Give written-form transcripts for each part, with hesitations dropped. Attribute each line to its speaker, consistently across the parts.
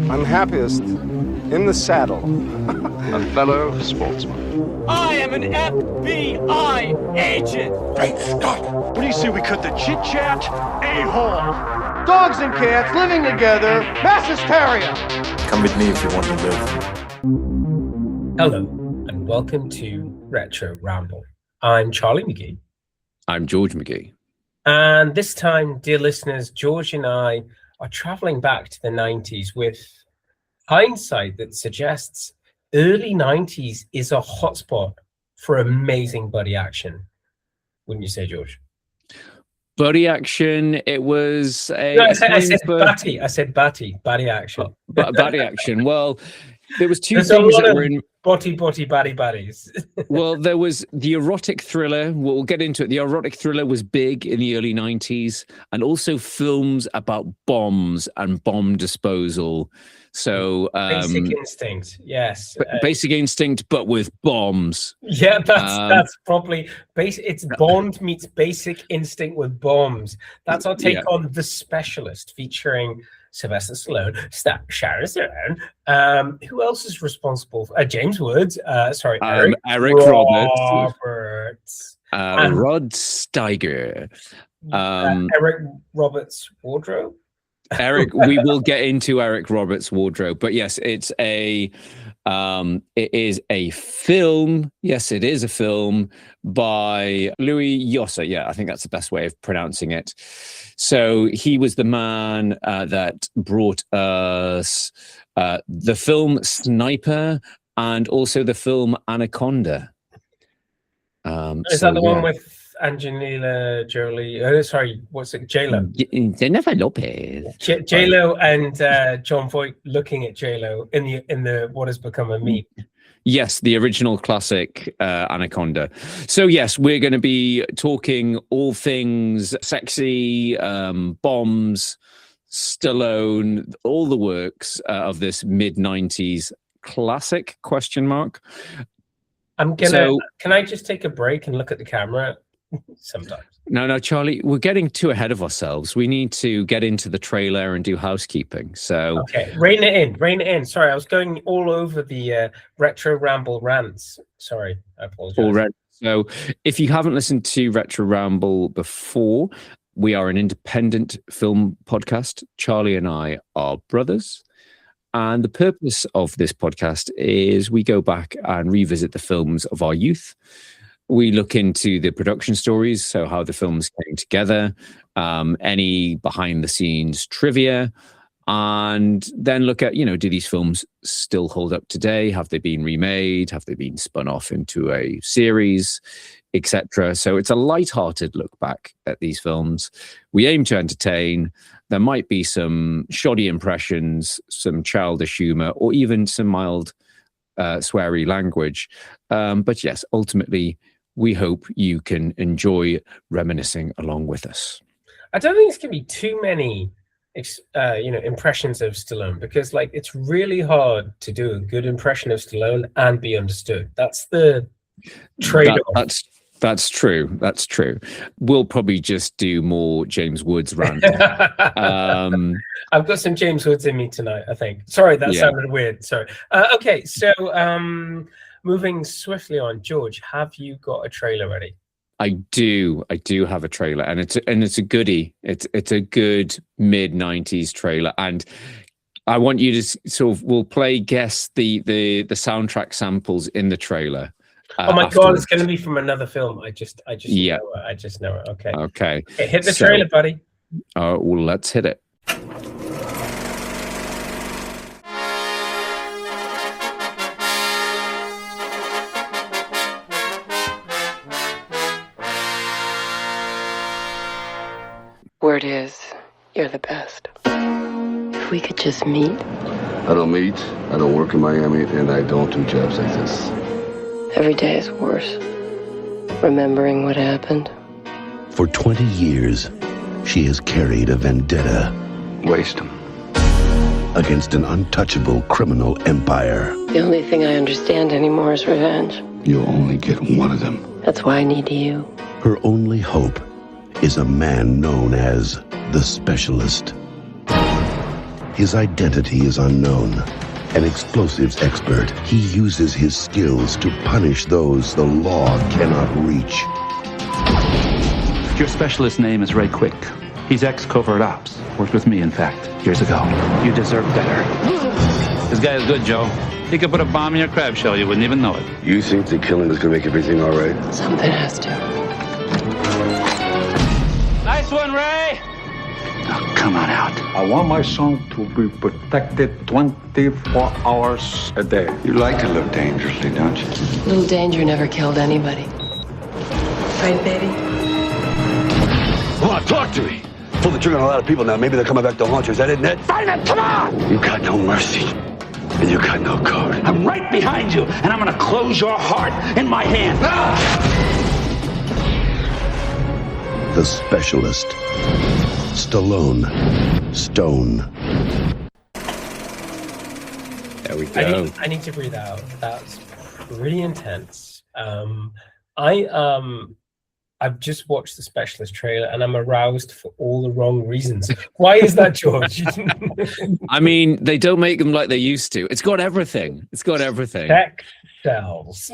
Speaker 1: I'm happiest in the saddle.
Speaker 2: A fellow sportsman.
Speaker 3: I am an FBI agent!
Speaker 4: Great Scott!
Speaker 5: What do you say we cut the chit-chat? A-hole!
Speaker 1: Dogs and cats living together, mass hysteria.
Speaker 4: Come with me if you want to live.
Speaker 6: Hello, and welcome to Retro Ramble. I'm Charlie McGee.
Speaker 7: I'm George McGee.
Speaker 6: And this time, dear listeners, George and I are traveling back to the 90s with hindsight that suggests early 90s is a hotspot for amazing buddy action. Wouldn't you say, George?
Speaker 7: Buddy action, it was a...
Speaker 6: No, I said batty action.
Speaker 7: Batty action. Well, there was two
Speaker 6: There's
Speaker 7: things that were in...
Speaker 6: Botty, baddies.
Speaker 7: Well, there was the erotic thriller. We'll get into it. The erotic thriller was big in the early 90s, and also films about bombs and bomb disposal. So
Speaker 6: Basic Instinct, yes.
Speaker 7: Basic Instinct, but with bombs.
Speaker 6: Yeah, that's probably it's Bond meets Basic Instinct with bombs. That's our take on The Specialist, featuring Sylvester Stallone, Sharon Stone. Who else is responsible? James Woods. Eric Roberts.
Speaker 7: Rod Steiger.
Speaker 6: Eric Roberts' wardrobe.
Speaker 7: We will get into Eric Roberts' wardrobe, but yes, it is a film. Yes, it is a film by Louis Yossa. Yeah, I think that's the best way of pronouncing it. So he was the man that brought us the film Sniper and also the film Anaconda.
Speaker 6: Is that the one with Angelina Jolie? What's it? J-Lo.
Speaker 7: Jennifer Lopez.
Speaker 6: J-Lo and John Voight looking at J-Lo in the What Has Become of Me.
Speaker 7: Yes, the original classic Anaconda. So yes, we're going to be talking all things sexy, bombs, Stallone, all the works of this mid-90s classic, ?
Speaker 6: Can I just take a break and look at the camera? Sometimes.
Speaker 7: No, Charlie, we're getting too ahead of ourselves. We need to get into the trailer and do housekeeping. So
Speaker 6: okay, rein it in. Sorry, I was going all over the Retro Ramble rants. Sorry, I apologize.
Speaker 7: Already. So if you haven't listened to Retro Ramble before, we are an independent film podcast. Charlie and I are brothers. And the purpose of this podcast is we go back and revisit the films of our youth. We look into the production stories, so how the films came together, any behind-the-scenes trivia, and then look at, do these films still hold up today? Have they been remade? Have they been spun off into a series, etc.? So it's a light-hearted look back at these films. We aim to entertain. There might be some shoddy impressions, some childish humor, or even some mild sweary language. But yes, ultimately, we hope you can enjoy reminiscing along with us.
Speaker 6: I don't think it's going to be too many, impressions of Stallone, because it's really hard to do a good impression of Stallone and be understood. That's the trade-off.
Speaker 7: That's true. We'll probably just do more James Woods rant.
Speaker 6: I've got some James Woods in me tonight, I think. Sorry, that sounded weird. Sorry. Okay, so moving swiftly on, George, have you got a trailer ready?
Speaker 7: I do have a trailer, and it's a goodie. It's a good mid-90s trailer, and I want you to we'll guess the soundtrack samples in the trailer.
Speaker 6: Oh my God, it's going to be from another film. I just know it. I just know it. Okay, hit the trailer, buddy.
Speaker 7: Well, let's hit it.
Speaker 8: Word is, you're the best. If we could just meet.
Speaker 2: I don't meet, I don't work in Miami, and I don't do jobs like this.
Speaker 8: Every day is worse. Remembering what happened.
Speaker 9: For 20 years, she has carried a vendetta.
Speaker 2: Waste them.
Speaker 9: Against an untouchable criminal empire.
Speaker 8: The only thing I understand anymore is revenge.
Speaker 2: You'll only get one of them.
Speaker 8: That's why I need you.
Speaker 9: Her only hope is a man known as the Specialist. His identity is unknown. An explosives expert, he uses his skills to punish those the law cannot reach.
Speaker 10: Your specialist's name is Ray Quick. He's ex-covert ops. Worked with me, in fact, years ago. You deserve better. This guy is good, Joe. He could put a bomb in your crab shell. You wouldn't even know it.
Speaker 2: You think the killing is going to make everything all right?
Speaker 8: Something has to.
Speaker 10: Nice one, Ray! Now, come on out.
Speaker 11: I want my son to be protected 24 hours a day. You like to live dangerously, don't you?
Speaker 8: Little danger never killed anybody. Right, baby?
Speaker 2: Come on, talk to me. Pull the trigger on a lot of people now. Maybe they're coming back to haunt you. Is that it, Ned?
Speaker 10: Fight it! Come on!
Speaker 2: You got no mercy. And you got no code.
Speaker 10: I'm right behind you, and I'm gonna close your heart in my hand.
Speaker 9: The Specialist. Stallone. Stone.
Speaker 7: There we go.
Speaker 6: I need to breathe out. That's pretty intense. I've just watched the Specialist trailer and I'm aroused for all the wrong reasons. Why is that, George?
Speaker 7: I mean, they don't make them like they used to. It's got everything. It's got everything.
Speaker 6: Sex sells.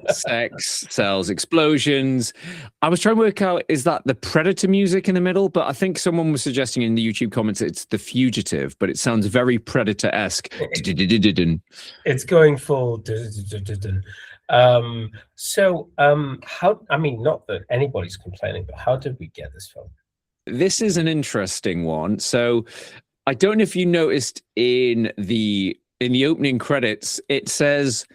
Speaker 7: Sex, sells, explosions. I was trying to work out, is that the Predator music in the middle? But I think someone was suggesting in the YouTube comments it's The Fugitive, but it sounds very Predator-esque.
Speaker 6: It's going full. How, I mean, not that anybody's complaining, but how did we get this film?
Speaker 7: This is an interesting one. So I don't know if you noticed in the opening credits, it says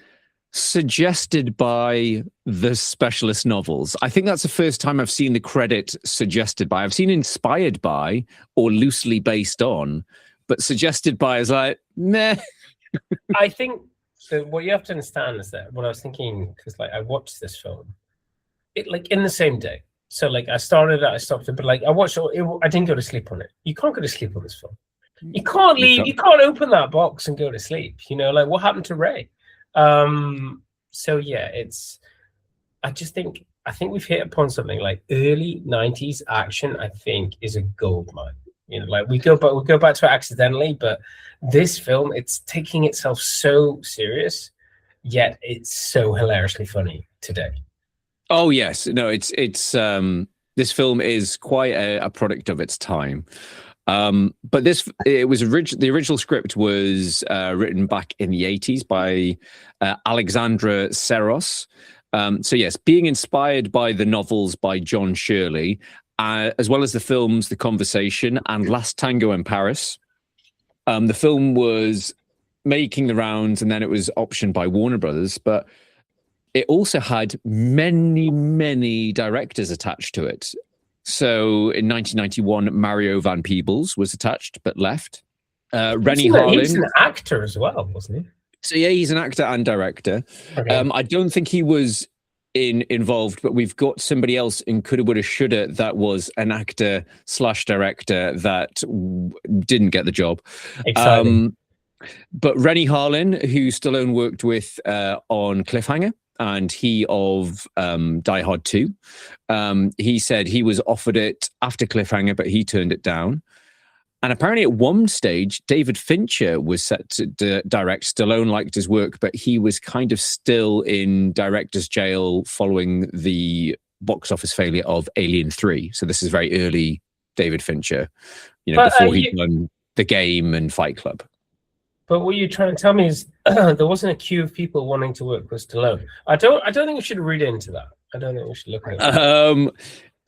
Speaker 7: suggested by the Specialist novels. I think that's the first time I've seen the credit suggested by. I've seen inspired by or loosely based on, but suggested by is like, meh.
Speaker 6: I think so what you have to understand is that when I was thinking, because like I watched this film, it like in the same day. So like I started it, I stopped it, but like I watched it, I didn't go to sleep on it. You can't go to sleep on this film. You can't leave. You can't open that box and go to sleep. You know, like what happened to Ray? So yeah, I think we've hit upon something like early 90s action. I think is a gold mine. You know, like we go back to it accidentally, but this film, it's taking itself so serious, yet it's so hilariously funny today.
Speaker 7: Oh yes, no, it's this film is quite a product of its time. But the original script was written back in the 80s by Alexandra Serros. So yes, being inspired by the novels by John Shirley, as well as the films The Conversation and Last Tango in Paris. The film was making the rounds and then it was optioned by Warner Brothers, but it also had many, many directors attached to it. So in 1991, Mario Van Peebles was attached but left. Rennie Harlin.
Speaker 6: He's an actor as well, wasn't he?
Speaker 7: So yeah, he's an actor and director. Okay. I don't think he was involved, but we've got somebody in Coulda, Woulda, Shoulda that was an actor / director that didn't get the job. Exciting. But Rennie Harlin, who Stallone worked with on Cliffhanger, and he of Die Hard 2, he said he was offered it after Cliffhanger, but he turned it down. And apparently at one stage, David Fincher was set to direct. Stallone liked his work, but he was kind of still in director's jail following the box office failure of Alien 3. So this is very early David Fincher, before he'd done The Game and Fight Club.
Speaker 6: But what you're trying to tell me is there wasn't a queue of people wanting to work with Stallone. I don't think we should read into that. I don't think we should look at it.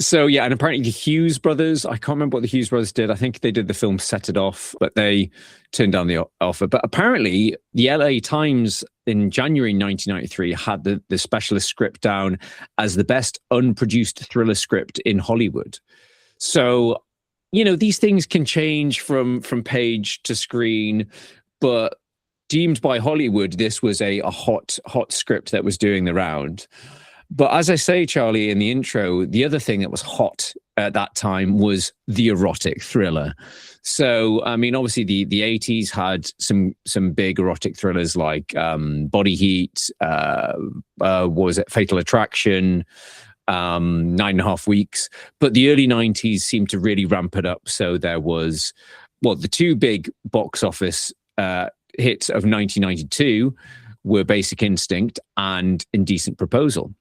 Speaker 7: So yeah, and apparently the Hughes brothers, I can't remember what the Hughes brothers did. I think they did the film Set It Off, but they turned down the offer. But apparently the LA Times in January 1993 had the Specialist script down as the best unproduced thriller script in Hollywood. So, these things can change from page to screen, but deemed by Hollywood, this was a hot script that was doing the round. But as I say, Charlie, in the intro, the other thing that was hot at that time was the erotic thriller. So, I mean, obviously the 80s had some big erotic thrillers like Body Heat, what was it, Fatal Attraction, 9.5 Weeks. But the early 90s seemed to really ramp it up. So there was the two big box office hits of 1992 were Basic Instinct and Indecent Proposal.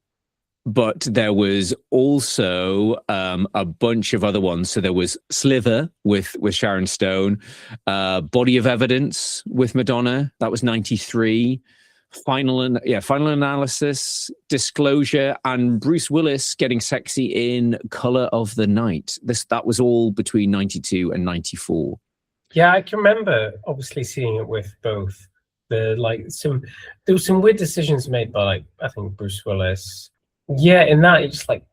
Speaker 7: But there was also a bunch of other ones. So there was Sliver with Sharon Stone, Body of Evidence with Madonna. That was 93. Final Analysis, Disclosure, and Bruce Willis getting sexy in Color of the Night. That was all between 92 and 94.
Speaker 6: Yeah, I can remember obviously seeing it with both. There was some weird decisions made by I think Bruce Willis. Yeah, in that it's like,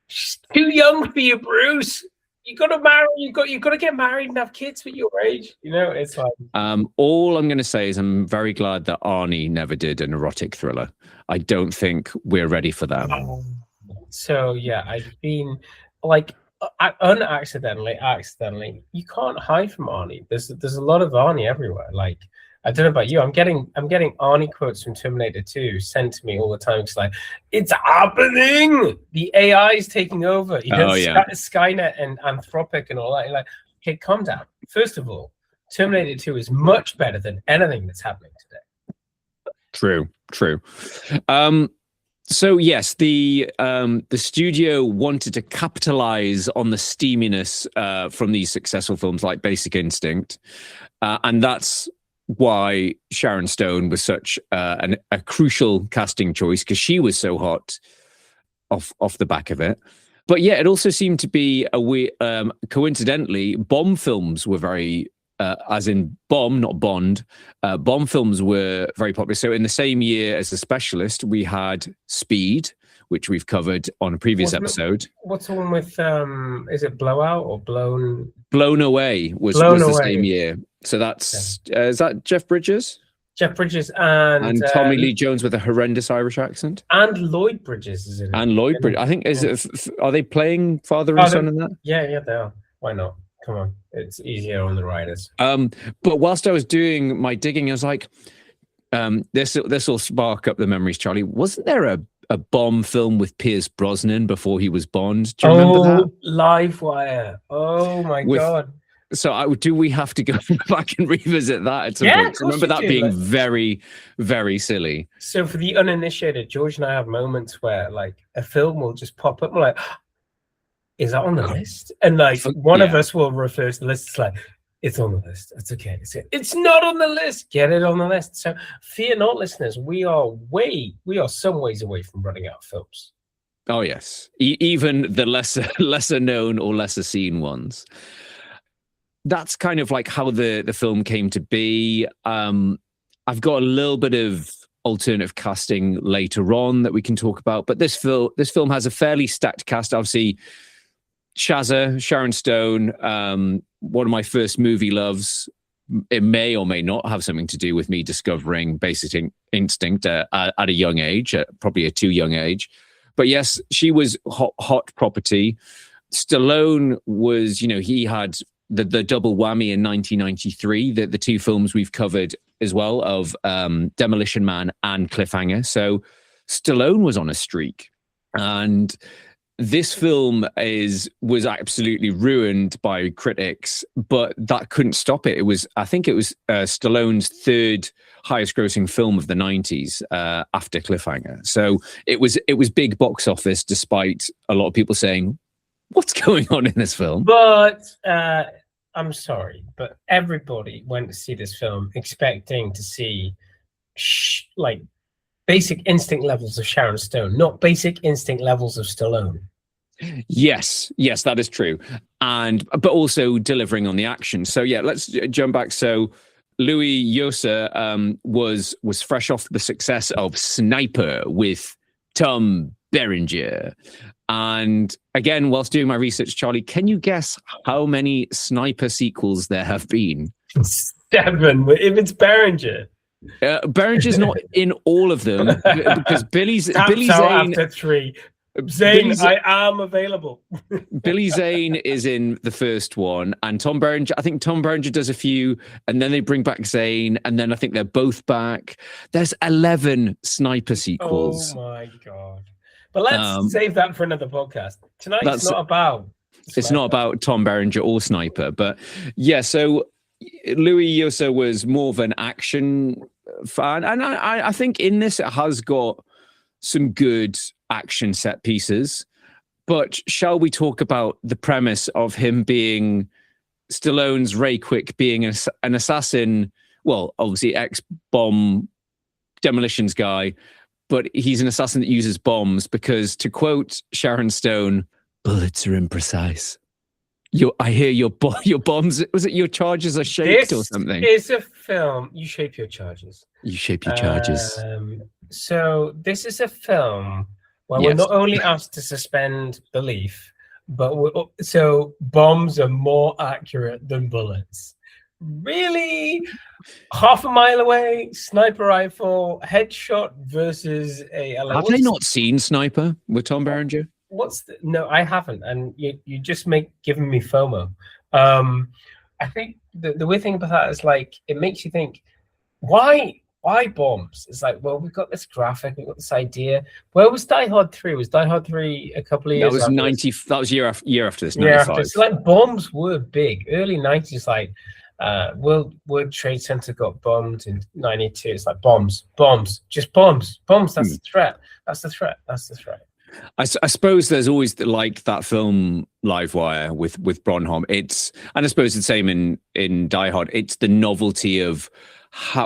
Speaker 6: she's too young for you, Bruce. You got to marry. You got to get married and have kids at your age. It's like.
Speaker 7: All I'm going to say is I'm very glad that Arnie never did an erotic thriller. I don't think we're ready for that.
Speaker 6: So yeah, I've been accidentally. You can't hide from Arnie. There's a lot of Arnie everywhere. I don't know about you. I'm getting Arnie quotes from Terminator 2 sent to me all the time. It's like, it's happening. The AI is taking over. Skynet and Anthropic and all that. You're like, okay, calm down. First of all, Terminator 2 is much better than anything that's happening today.
Speaker 7: True. So yes, the studio wanted to capitalize on the steaminess from these successful films like Basic Instinct, and that's why Sharon Stone was such a crucial casting choice, because she was so hot off the back of it. But yeah, it also seemed to be coincidentally, bomb films were very, as in bomb, not Bond. Bomb films were very popular. So in the same year as The Specialist, we had Speed, which we've covered on a previous episode.
Speaker 6: What's the one with, is it Blowout or Blown?
Speaker 7: Blown Away was the same year. So that's, is that Jeff Bridges?
Speaker 6: Jeff Bridges and
Speaker 7: Tommy Lee Jones with a horrendous Irish accent.
Speaker 6: And Lloyd Bridges is in it.
Speaker 7: And Lloyd Bridges. I think, are they playing father and son in that?
Speaker 6: Yeah, they are. Why not? Come on. It's easier on the writers.
Speaker 7: But whilst I was doing my digging, I was like, this will spark up the memories, Charlie. Wasn't there a Bond film with Pierce Brosnan before he was Bond? Do you remember that?
Speaker 6: Livewire. Oh my God.
Speaker 7: So do we have to go back and revisit that at some point? I remember that being very, very silly.
Speaker 6: So for the uninitiated, George and I have moments where a film will just pop up and we're like, is that on the list? And one of us will refer to the list. It's like, it's on the list. It's okay. It's not on the list. Get it on the list. So fear not, listeners. We are some ways away from running out of films.
Speaker 7: Oh yes, even the lesser known or lesser seen ones. That's kind of like how the film came to be. I've got a little bit of alternative casting later on that we can talk about, but this film has a fairly stacked cast. Obviously, Shazza, Sharon Stone, one of my first movie loves. It may or may not have something to do with me discovering Basic Instinct at a young age, probably a too young age. But yes, she was hot property. Stallone was, he had the double whammy in 1993, the two films we've covered as well of Demolition Man and Cliffhanger. So Stallone was on a streak, and this film was absolutely ruined by critics, but that couldn't stop it. I think it was Stallone's third highest grossing film of the 90s after Cliffhanger. So it was big box office, despite a lot of people saying, what's going on in this film?
Speaker 6: But I'm sorry, but everybody went to see this film expecting to see Basic Instinct levels of Sharon Stone, not Basic Instinct levels of Stallone.
Speaker 7: Yes, that is true. But also delivering on the action. So yeah, let's jump back. So Louis Yosa was fresh off the success of Sniper with Tom Berenger. And again, whilst doing my research, Charlie, can you guess how many Sniper sequels there have been?
Speaker 6: 7, if it's Berenger.
Speaker 7: Berenger's not in all of them, because Billy Zane
Speaker 6: after 3. Zane, I am available.
Speaker 7: Billy Zane is in the first one, and Tom Berenger, I think Tom Berenger does a few, and then they bring back Zane, and then I think they're both back. There's 11 Sniper sequels.
Speaker 6: Oh my God. But let's save that for another podcast. Tonight's not about Sniper.
Speaker 7: It's not about Tom Berenger or Sniper, but yeah, so Louis Yosa was more of an action fan, and I think in this it has got some good action set pieces. But shall we talk about the premise of him being Stallone's Ray Quick being an assassin? Well, obviously ex-bomb demolitions guy, but he's an assassin that uses bombs because, to quote Sharon Stone, bullets are imprecise. I hear your bombs. Was it your charges are shaped or something?
Speaker 6: This is a film. You shape your charges.
Speaker 7: You shape your charges.
Speaker 6: So this is a film where we're not only asked to suspend belief, but so bombs are more accurate than bullets. Really? Half a mile away, sniper rifle, headshot versus a...
Speaker 7: Have they not seen Sniper with Tom Berenger?
Speaker 6: No, I haven't, and you just giving me FOMO. I think the weird thing about that is like it makes you think, why bombs? It's like, well, we've got this graphic, we've got this idea. Where was Die Hard 3? Was Die Hard 3 a couple of years?
Speaker 7: That was 90. That was year after this. 95.
Speaker 6: Yeah, after. So like bombs were big. Early 90s, like World Trade Center got bombed in 92. It's like bombs, just bombs. That's the threat. That's the threat.
Speaker 7: I suppose there's always like that film Livewire with Bronholm. And I suppose it's the same in Die Hard. It's the novelty of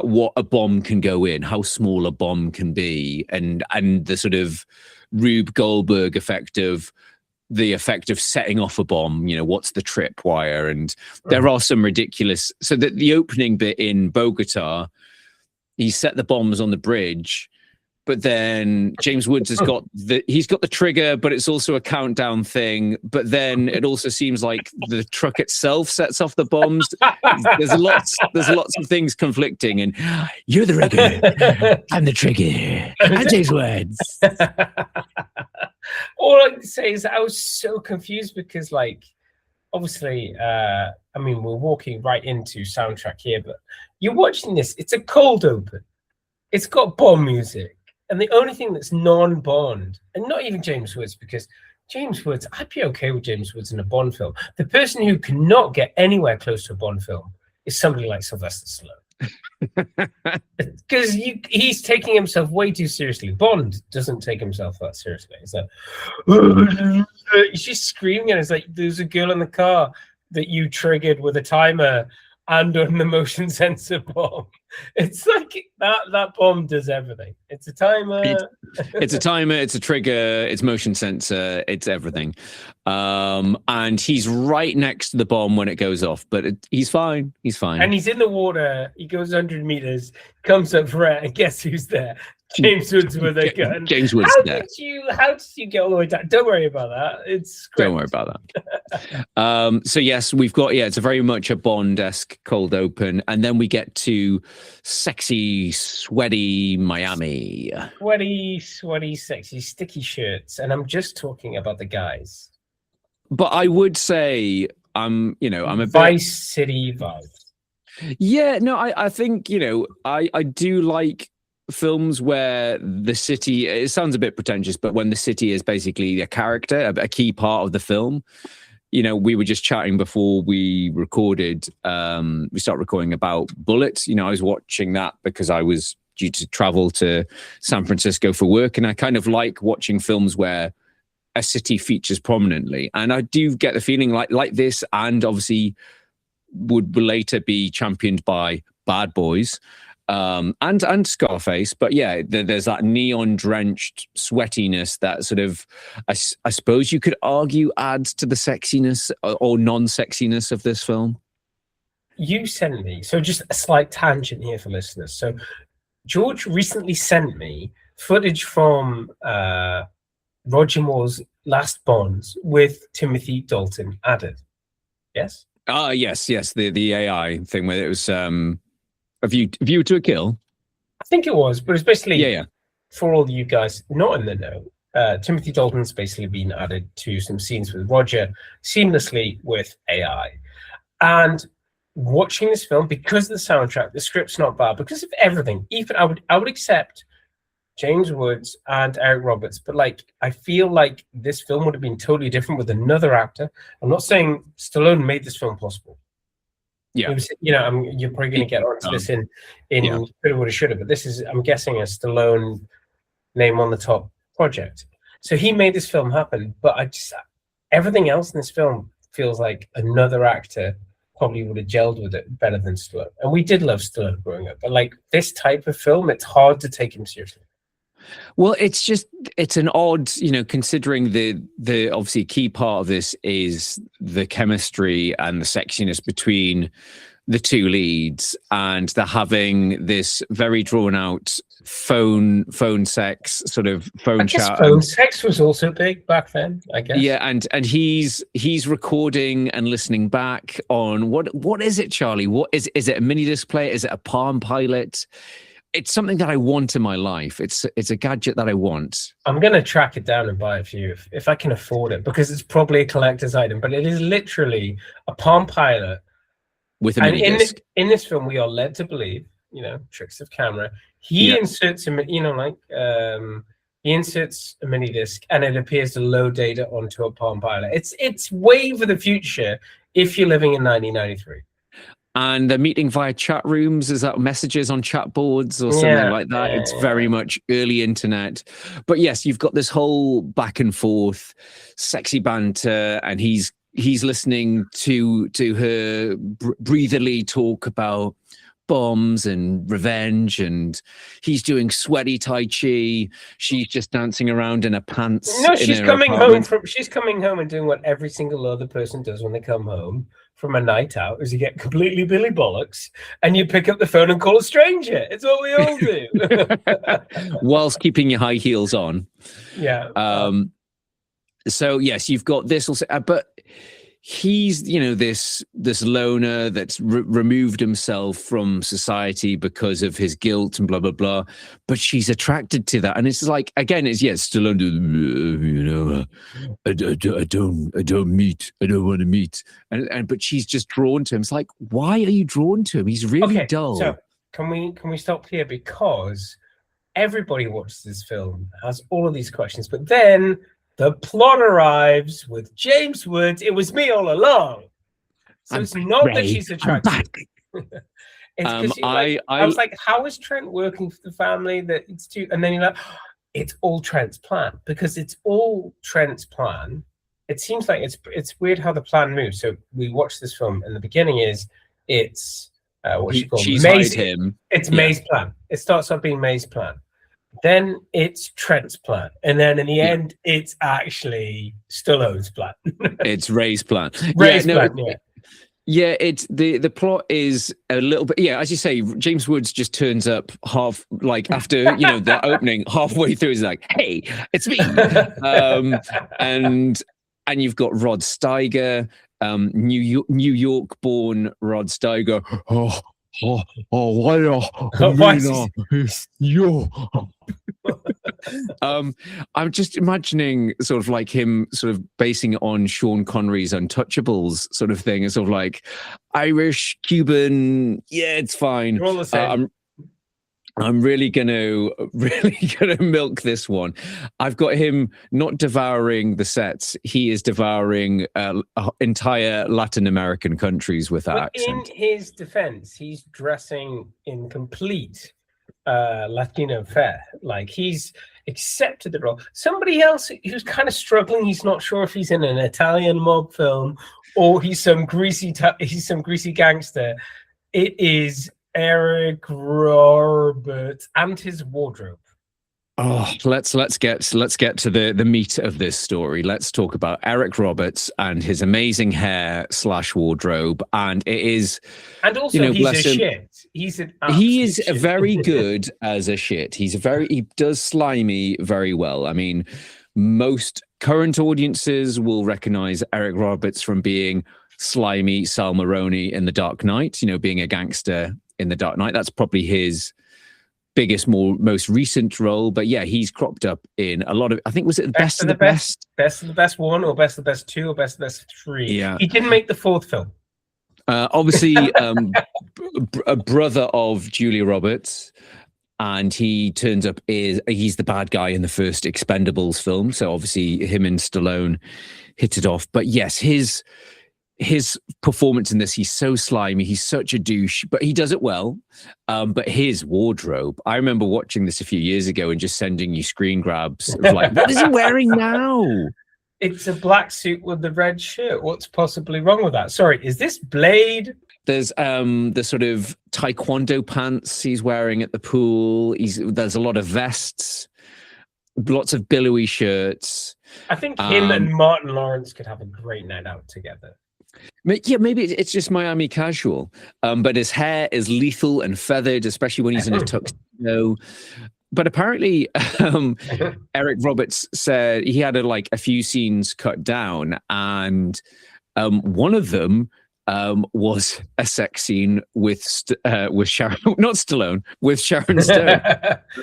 Speaker 7: what a bomb can go in, how small a bomb can be, and the sort of Rube Goldberg effect of setting off a bomb. You know, what's the tripwire? And there are some ridiculous. So that the opening bit in Bogota, he set the bombs on the bridge. But then James Woods has got the trigger, but it's also a countdown thing. But then it also seems like the truck itself sets off the bombs. There's lots of things conflicting, and you're the rigger, I'm the trigger, I'm James Woods.
Speaker 6: All I can say is I was so confused because, like, obviously, I mean, we're walking right into soundtrack here, but you're watching this. It's a cold open. It's got Bond music. And the only thing that's non-Bond, and not even James Woods, because James Woods, I'd be okay with James Woods in a Bond film. The person who cannot get anywhere close to a Bond film is somebody like Sylvester Stallone. Because he's taking himself way too seriously. Bond doesn't take himself that seriously. It's like, he's just screaming, and it's like, there's a girl in the car that you triggered with a timer and on the motion sensor bomb. It's like that bomb does everything. It's a timer.
Speaker 7: It's a timer, it's a trigger, it's motion sensor, it's everything. And he's right next to the bomb when it goes off, but he's fine. He's fine.
Speaker 6: And he's in the water. He goes 100 meters, comes up for it, and guess who's there? James Woods with a gun.
Speaker 7: James Woods there.
Speaker 6: How did you get all the way down? Don't worry about that.
Speaker 7: Don't worry about that. So yes, we've got, it's a very much a Bond-esque cold open. And then we get to sexy, sweaty Miami.
Speaker 6: Sweaty, sexy, sticky shirts. And I'm just talking about the guys.
Speaker 7: But I would say I'm a
Speaker 6: Vice City vibe.
Speaker 7: Yeah, no, I think, I do like films where the city, it sounds a bit pretentious, but when the city is basically a character, a key part of the film. We were just chatting before we recorded, we started recording about Bullet. I was watching that because I was due to travel to San Francisco for work, and I kind of like watching films where a city features prominently. And I do get the feeling like this, and obviously would later be championed by Bad Boys, and Scarface, but yeah, there's that neon-drenched sweatiness that sort of, I suppose you could argue, adds to the sexiness or non-sexiness of this film.
Speaker 6: You sent me, so just a slight tangent here for listeners. So George recently sent me footage from Roger Moore's last Bonds with Timothy Dalton added. Yes?
Speaker 7: Yes, the AI thing where it was... A view to a Kill?
Speaker 6: I think it was, but it's basically,
Speaker 7: yeah.
Speaker 6: For all you guys not in the know, Timothy Dalton's basically been added to some scenes with Roger seamlessly with AI. And watching this film, because of the soundtrack, the script's not bad, because of everything, even I would accept James Woods and Eric Roberts, but I feel like this film would have been totally different with another actor. I'm not saying Stallone made this film possible.
Speaker 7: Yeah.
Speaker 6: It was, you're probably going to get onto this in Coulda, Woulda, Shoulda, but this is, I'm guessing, a Stallone name on the top project. So he made this film happen, but everything else in this film feels like another actor probably would have gelled with it better than Stallone. And we did love Stallone growing up, but like this type of film, it's hard to take him seriously.
Speaker 7: Well, it's an odd, considering the obviously key part of this is the chemistry and the sexiness between the two leads, and they're having this very drawn out phone sex, sort of phone chat.
Speaker 6: Phone sex was also big back then, I guess.
Speaker 7: Yeah, and he's recording and listening back on what is it, Charlie? What is it? A mini disc player? Is it a Palm Pilot? It's something that I want in my life. It's a gadget that I want. I'm
Speaker 6: gonna track it down and buy it for you if I can afford it, because it's probably a collector's item. But it is literally a Palm Pilot
Speaker 7: with a mini disc.
Speaker 6: In this film, we are led to believe, tricks of camera. He inserts he inserts a mini disc, and it appears to load data onto a Palm Pilot. It's way for the future if you're living in 1993.
Speaker 7: And they're meeting via chat rooms. Is that messages on chat boards or something like that? It's very much early internet. But yes, you've got this whole back and forth, sexy banter, and he's listening to her breathily talk about bombs and revenge, and he's doing sweaty Tai Chi. She's just dancing around in her pants.
Speaker 6: No, she's coming home and doing what every single other person does when they come home from a night out, is you get completely Billy Bollocks and you pick up the phone and call a stranger. It's what we all do.
Speaker 7: Whilst keeping your high heels on.
Speaker 6: Yeah.
Speaker 7: So yes, you've got this also, but he's, this loner that's removed himself from society because of his guilt and blah, blah, blah. But she's attracted to that. And it's like, again, Stallone, I don't want to meet. But she's just drawn to him. It's like, why are you drawn to him? He's really dull.
Speaker 6: So can we stop here? Because everybody watches this film, has all of these questions, but then the plot arrives with James Woods. It was me all along. So it's not that she's attracted. It's I was like, how is Trent working for the family? That it's too, and then you're like, it's all Trent's plan, because it's all Trent's plan. It seems like it's weird how the plan moves. So we watch this film, and the beginning is it's
Speaker 7: she's May's him.
Speaker 6: It's May's plan. It starts off being May's plan. Then it's Trent's plan, and then in the end, it's actually Stallone's plan.
Speaker 7: It's Ray's plan.
Speaker 6: Yeah,
Speaker 7: it's the plot is a little bit. Yeah, as you say, James Woods just turns up after the opening, halfway through. He's like, "Hey, it's me," and you've got Rod Steiger, New York-born Rod Steiger. I'm just imagining sort of like him sort of basing it on Sean Connery's Untouchables sort of thing. It's sort of like Irish, Cuban. Yeah, it's fine.
Speaker 6: You're all the same.
Speaker 7: I'm really gonna milk this one. I've got him not devouring the sets; he is devouring entire Latin American countries with that accent.
Speaker 6: In his defense, he's dressing in complete Latino fare. Like, he's accepted the role. Somebody else who's kind of struggling. He's not sure if he's in an Italian mob film or he's some greasy gangster. It is Eric Roberts and his wardrobe.
Speaker 7: Oh, let's get to the meat of this story. Let's talk about Eric Roberts and his amazing hair / wardrobe. And it is,
Speaker 6: and also he's a shit.
Speaker 7: He is very good as a shit. He does slimy very well. I mean, most current audiences will recognize Eric Roberts from being slimy Sal Maroni in The Dark Knight, being a gangster in The Dark Knight. That's probably his biggest, most recent role. But yeah, he's cropped up in a lot of, I think, was it Best of the Best?
Speaker 6: Best of the Best 1 or Best of the Best 2 or Best of the Best 3.
Speaker 7: Yeah.
Speaker 6: He didn't make the 4th film.
Speaker 7: Obviously, a brother of Julia Roberts, and he turns up, he's the bad guy in the first Expendables film. So obviously him and Stallone hit it off. But yes, his performance in this, he's so slimy, he's such a douche, but he does it well. But his wardrobe, I remember watching this a few years ago and just sending you screen grabs of like, what is he wearing now?
Speaker 6: It's a black suit with the red shirt. What's possibly wrong with that? Sorry, is this Blade?
Speaker 7: There's the sort of taekwondo pants he's wearing at the pool. There's a lot of vests, lots of billowy shirts.
Speaker 6: I think him and Martin Lawrence could have a great night out together.
Speaker 7: Yeah, maybe it's just Miami casual. But his hair is lethal and feathered, especially when he's in a tuxedo. But apparently, Eric Roberts said he had a few scenes cut down, and one of them was a sex scene with Sharon, not Stallone, with Sharon Stone.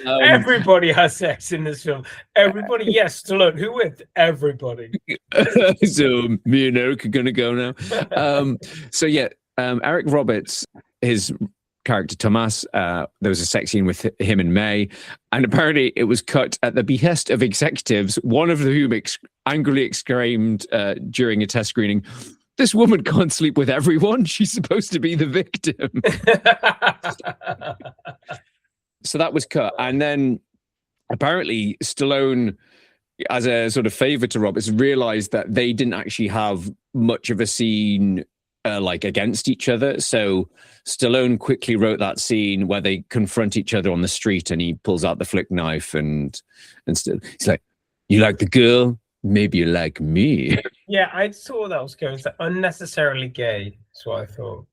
Speaker 6: Everybody has sex in this film. Everybody, yes, Stallone. Who with? Everybody.
Speaker 7: So me and Eric are gonna go now. Eric Roberts, his character Tomas, there was a sex scene with him and May, and apparently it was cut at the behest of executives, one of whom angrily exclaimed during a test screening, "This woman can't sleep with everyone. She's supposed to be the victim." So that was cut. And then apparently Stallone, as a sort of favor to Roberts, realized that they didn't actually have much of a scene against each other. So Stallone quickly wrote that scene where they confront each other on the street and he pulls out the flick knife and he's like, "You like the girl? Maybe you like me."
Speaker 6: Yeah, I saw that was going to unnecessarily gay. That's what I thought.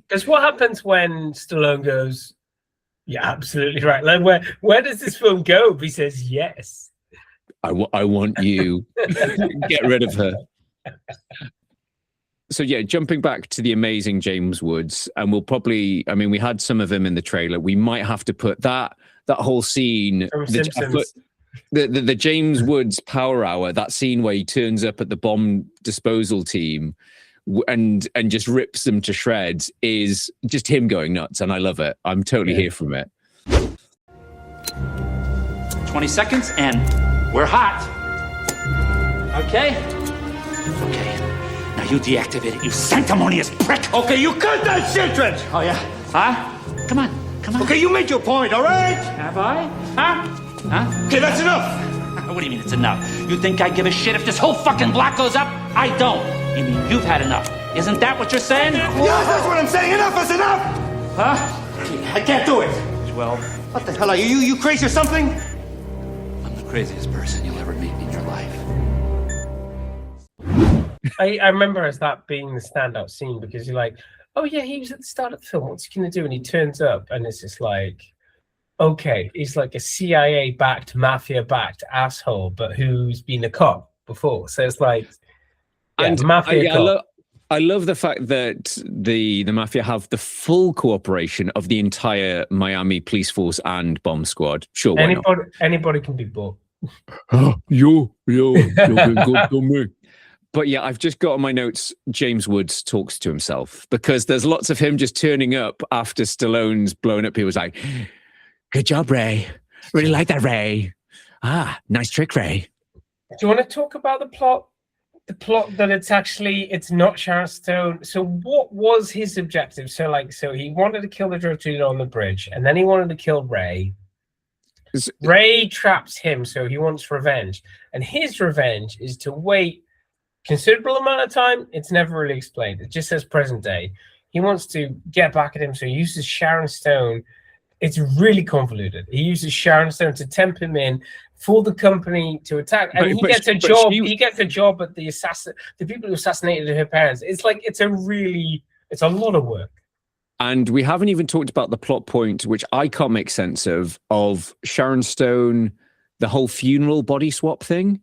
Speaker 6: Because what happens when Stallone goes, "Yeah, absolutely right." Like, where does this film go if he says yes?
Speaker 7: I want you. Get rid of her. So yeah, jumping back to the amazing James Woods, and we'll probably, we had some of him in the trailer. We might have to put that whole scene, the James Woods Power Hour, that scene where he turns up at the bomb disposal team and just rips them to shreds, is just him going nuts, and I love it. I'm totally here from it.
Speaker 10: 20 seconds, and we're hot. Okay? Now you deactivate it, you sanctimonious prick!
Speaker 3: Okay, you cut that shit, Trent!
Speaker 10: Oh, yeah? Huh? Come on.
Speaker 3: Okay, you made your point, all right?
Speaker 10: Have I? Huh?
Speaker 3: Okay, that's enough!
Speaker 10: What do you mean it's enough? You think I give a shit if this whole fucking block goes up? I don't. You mean you've had enough? Isn't that what you're saying?
Speaker 3: Yes, that's what I'm saying! Enough is enough!
Speaker 10: Huh?
Speaker 3: I can't do it!
Speaker 10: Well,
Speaker 3: what the hell are you? You crazy or something?
Speaker 10: I'm the craziest person you'll ever meet in your life.
Speaker 6: I remember as that being the standout scene, because you're like, oh yeah, he was at the start of the film, what's he gonna do? And he turns up and it's just like, okay, he's like a CIA-backed, mafia-backed asshole, but who's been a cop before. So it's like,
Speaker 7: and
Speaker 6: mafia cop.
Speaker 7: I love the fact that the mafia have the full cooperation of the entire Miami police force and bomb squad. Sure, why not?
Speaker 6: Anybody can be bought.
Speaker 7: Yo, good to me. But yeah, I've just got on my notes, James Woods talks to himself, because there's lots of him just turning up after Stallone's blown up. He was like, "Good job, Ray. Really like that, Ray. Nice trick, Ray."
Speaker 6: Do you want to talk about the plot? The plot that it's not Sharon Stone. So what was his objective? So he wanted to kill the drug dealer on the bridge, and then he wanted to kill Ray. Ray traps him, so he wants revenge. And his revenge is to wait considerable amount of time. It's never really explained. It just says present day. He wants to get back at him, so he uses Sharon Stone. It's really convoluted. He uses Sharon Stone to tempt him in for the company to attack, and he gets a job. He gets a job at the people who assassinated her parents. It's a lot of work.
Speaker 7: And we haven't even talked about the plot point, which I can't make sense of Sharon Stone, the whole funeral body swap thing.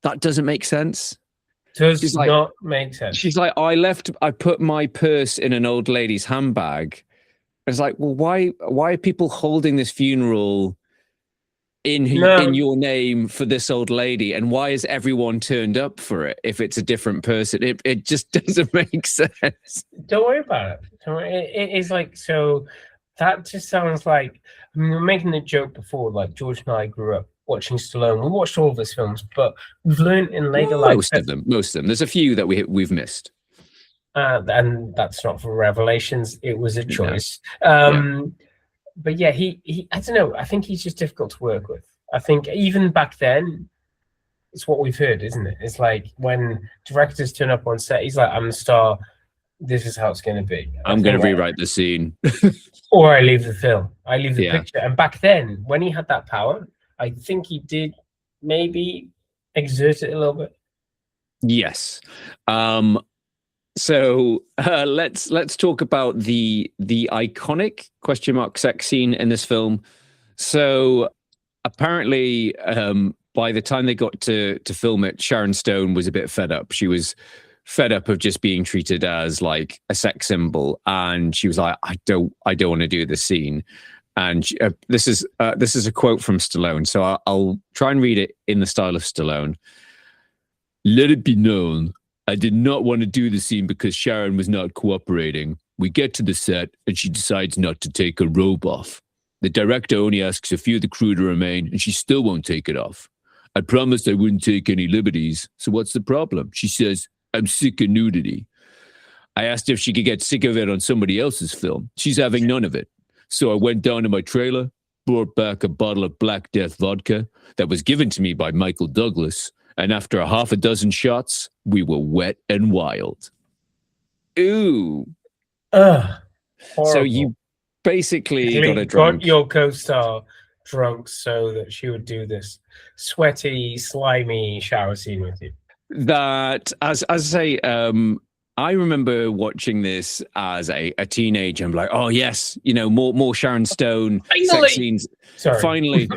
Speaker 7: That doesn't make sense.
Speaker 6: Does not make sense.
Speaker 7: She's like, I put my purse in an old lady's handbag. It's like, well, why are people holding this funeral in your name for this old lady? And why is everyone turned up for it if it's a different person? It just doesn't make sense.
Speaker 6: Don't worry about it. It is like, so that just sounds like, we were making the joke before, like George and I grew up watching Stallone. We watched all of his films, but we've learned in later life
Speaker 7: most of them. There's a few that we've missed.
Speaker 6: And that's not for revelations. It was a choice. But yeah, he I don't know. I think he's just difficult to work with. I think even back then, it's what we've heard, isn't it? It's like when directors turn up on set, he's like, I'm the star. This is how it's going to be.
Speaker 7: I'm going to rewrite the scene.
Speaker 6: Or I leave the film. I leave the picture. And back then, when he had that power, I think he did maybe exert it a little bit.
Speaker 7: Yes. So let's talk about the iconic sex scene in this film. So apparently, by the time they got to film it, Sharon Stone was a bit fed up. She was fed up of just being treated as like a sex symbol, and she was like, I don't want to do this scene. And this is a quote from Stallone. So I'll try and read it in the style of Stallone. Let it be known, I did not want to do the scene because Sharon was not cooperating. We get to the set and she decides not to take her robe off. The director only asks a few of the crew to remain and she still won't take it off. I promised I wouldn't take any liberties. So what's the problem? She says, I'm sick of nudity. I asked if she could get sick of it on somebody else's film. She's having none of it. So I went down to my trailer, brought back a bottle of Black Death vodka that was given to me by Michael Douglas. And after a half a dozen shots, we were wet and wild. Ooh. So you basically got
Speaker 6: your co-star drunk so that she would do this sweaty, slimy shower scene with you.
Speaker 7: That, as I say, I remember watching this as a teenager. I'm like, oh yes, more Sharon Stone sex scenes.
Speaker 6: Sorry.
Speaker 7: Finally.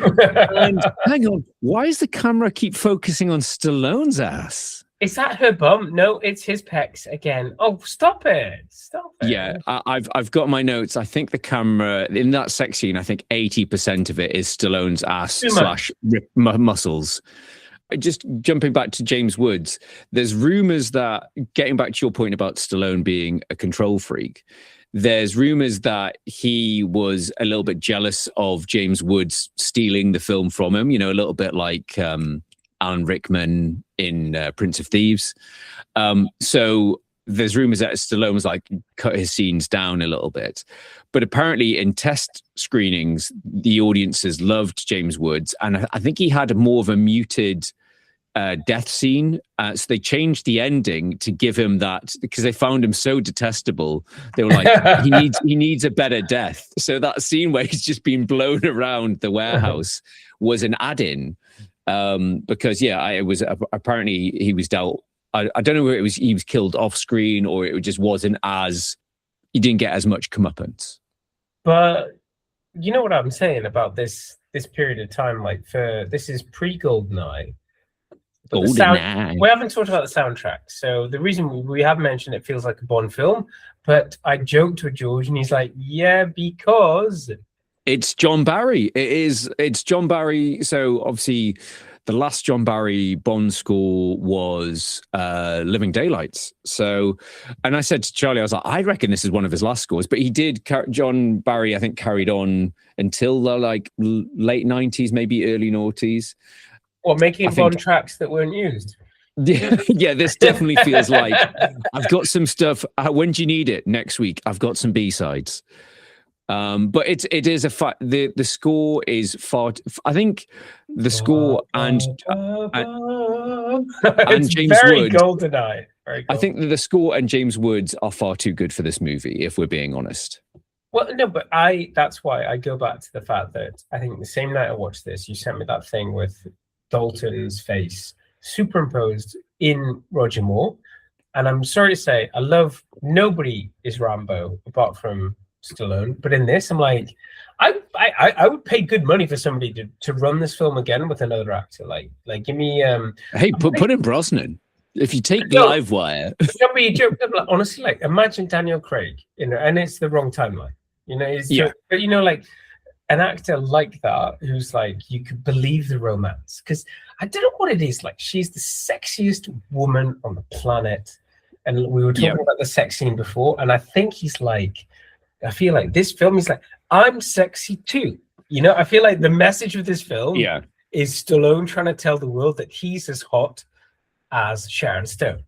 Speaker 7: And hang on, why does the camera keep focusing on Stallone's ass?
Speaker 6: Is that her bum? No, it's his pecs again. Oh, stop it! Stop it!
Speaker 7: Yeah, I've got my notes. I think the camera in that sex scene, I think 80% of it is Stallone's ass / muscles. Just jumping back to James Woods, there's rumors that, getting back to your point about Stallone being a control freak, there's rumors that he was a little bit jealous of James Woods stealing the film from him, a little bit like Alan Rickman in Prince of Thieves. So there's rumors that Stallone was like cut his scenes down a little bit. But apparently in test screenings, the audiences loved James Woods. And I think he had more of a muted death scene. So they changed the ending to give him that, because they found him so detestable. They were like, he needs a better death. So that scene where he's just been blown around the warehouse was an add-in. Because it was apparently he was dealt. I don't know whether it was he was killed off screen or it just wasn't as, he didn't get as much comeuppance.
Speaker 6: But you know what I'm saying about this period of time, like this is pre-GoldenEye.
Speaker 7: GoldenEye.
Speaker 6: We haven't talked about the soundtrack. So the reason we have mentioned it feels like a Bond film, but I joked with George and he's like, yeah, because
Speaker 7: it's John Barry. It's John Barry. So obviously the last John Barry Bond score was Living Daylights. So, and I said to Charlie, I was like, I reckon this is one of his last scores, but he did, John Barry, I think, carried on until the late 90s, maybe early noughties.
Speaker 6: Or making Bond tracks that weren't used.
Speaker 7: Yeah, this definitely feels like I've got some stuff. When do you need it? Next week. I've got some B-sides. But it is a fact. The score is far. I think the score and James
Speaker 6: very
Speaker 7: Woods.
Speaker 6: GoldenEye.
Speaker 7: I think that the score and James Woods are far too good for this movie, if we're being honest.
Speaker 6: Well, no, but that's why I go back to the fact that I think the same night I watched this, you sent me that thing with Dalton's face superimposed in Roger Moore. And I'm sorry to say, nobody is Rambo apart from Stallone. But in this, I'm like, I would pay good money for somebody to run this film again with another actor. Like give me
Speaker 7: hey, put in Brosnan. If you take Livewire.
Speaker 6: Honestly, like imagine Daniel Craig, and it's the wrong timeline. But like an actor like that who's like, you could believe the romance, because I don't know what it is. Like, she's the sexiest woman on the planet, and we were talking about the sex scene before, and I think he's like, I feel like this film is like, I'm sexy too. I feel like the message of this film is Stallone trying to tell the world that he's as hot as Sharon Stone.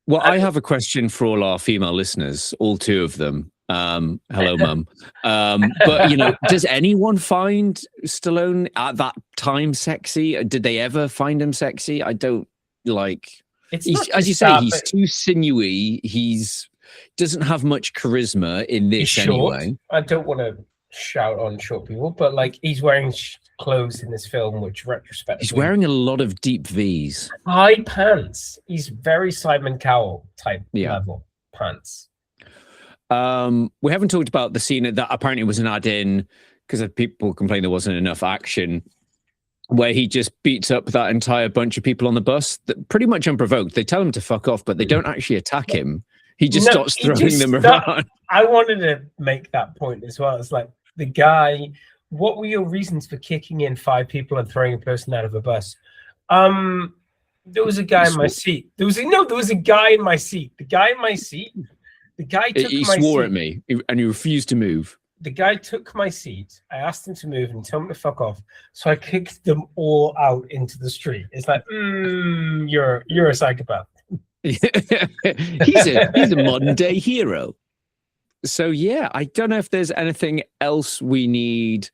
Speaker 7: Well, I have a question for all our female listeners, all two of them. Hello, Mum. But, does anyone find Stallone at that time sexy? Did they ever find him sexy? I don't like... as you say, he's too sinewy. He's doesn't have much charisma in this anyway.
Speaker 6: I don't want to shout on short people, but he's wearing clothes in this film, which retrospectively...
Speaker 7: He's wearing a lot of deep V's.
Speaker 6: High pants. He's very Simon Cowell type level pants.
Speaker 7: We haven't talked about the scene that apparently was an add-in because people complained there wasn't enough action, where he just beats up that entire bunch of people on the bus, pretty much unprovoked. They tell him to fuck off, but they don't actually attack him. He just starts throwing them around. I
Speaker 6: wanted to make that point as well. It's like, the guy, what were your reasons for kicking in 5 people and throwing a person out of a bus? There was a guy in my seat. There was a guy in my seat. The guy in my seat, the guy took
Speaker 7: he
Speaker 6: my seat.
Speaker 7: swore at me and he refused to move.
Speaker 6: The guy took my seat. I asked him to move and tell him to fuck off. So I kicked them all out into the street. It's like, you're a psychopath.
Speaker 7: he's a modern day hero. So yeah, I don't know if there's anything else we need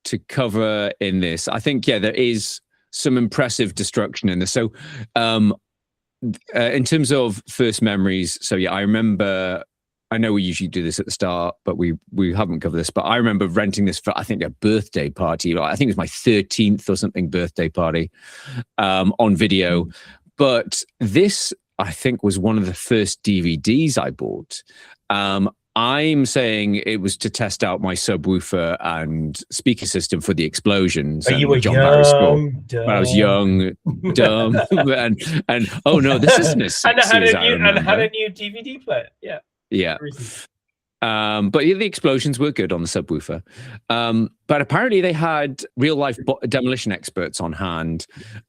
Speaker 7: to cover in this. I think there is some impressive destruction in this. So in terms of first memories, so I remember, I know we usually do this at the start, but we haven't covered this, but I remember renting this for, I think, a birthday party. I think it was my 13th or something birthday party on video. But this, I think, was one of the first DVDs I bought. I'm saying it was to test out my subwoofer and speaker system for the explosions.
Speaker 6: You were
Speaker 7: John
Speaker 6: young, dumb.
Speaker 7: When I was young, dumb, and oh no, this isn't as sexy as I remember.
Speaker 6: And had a new DVD player. Yeah.
Speaker 7: Yeah. But the explosions were good on the subwoofer. But apparently they had real life demolition experts on hand